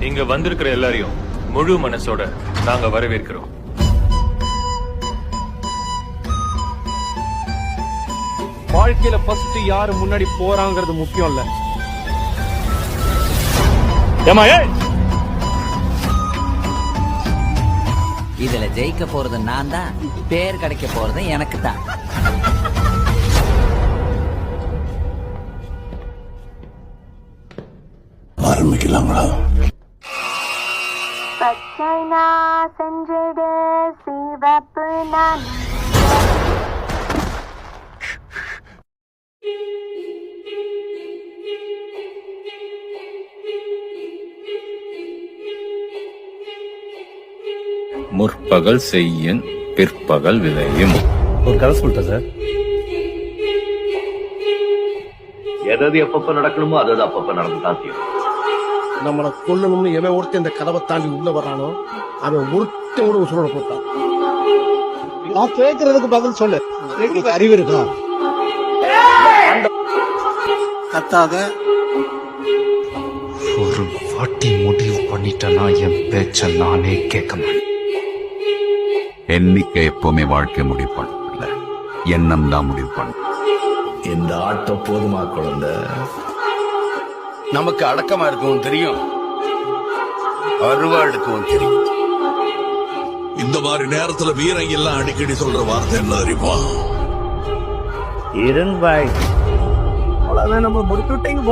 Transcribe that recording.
இங்க வந்திருக்கிற எல்லாரையும் முழு மனசோட நாங்க வரவேற்கிறோம். வாழ்க்கையில ஃபர்ஸ்ட் யாரு முன்னாடி போறாங்கிறது முக்கியம் இல்ல. இதுல ஜெயிக்க போறது நான் தான், பேர் கிடைக்க போறது எனக்கு தான். ஆரம்பிக்கலாங்களா? பச்சை நான் செஞ்சிடு சிவப்பு நான். முற்பகல் செய்யின் பிற்பகல் விளையும். ஒரு கதை சொல்லிட்டேன் சார். எது எப்பப்ப நடக்கணுமோ அது அப்பப்ப நடந்துதான் தீரும். நம்மளை கொல்லணும்னு எவன் ஒருத்தன் இந்த கதவை தாண்டி உள்ள வர்றானோ அவன் ஒருத்தன் கூட உசுரோட போட்டான். நான் கேட்கறதுக்கு பதில் சொல்லு. அறிவு இருக்கா? கத்தாத. ஒரு வாட்டி முடிவு பண்ணிட்டேன்னா என் பேச்ச நானே கேட்க மாட்டேன். எண்ணிக்கை எப்பவுமே வாழ்க்கை முடிவு பண்ணல, எண்ணம் தான் முடிவு பண்ண. இந்த ஆட்டம் போதுமா குழந்தை? நமக்கு அடக்கமா இருக்கவும் தெரியும், அருவா எடுக்கவும் தெரியும். இந்த மாதிரி நேரத்துல வீரங்க எல்லாம் அடிக்கடி சொல்ற வார்த்தை என்ன தெரியுமா? இருங்பாய், அவ்வளவுதான், நம்ம முடிச்சு விட்டீங்க.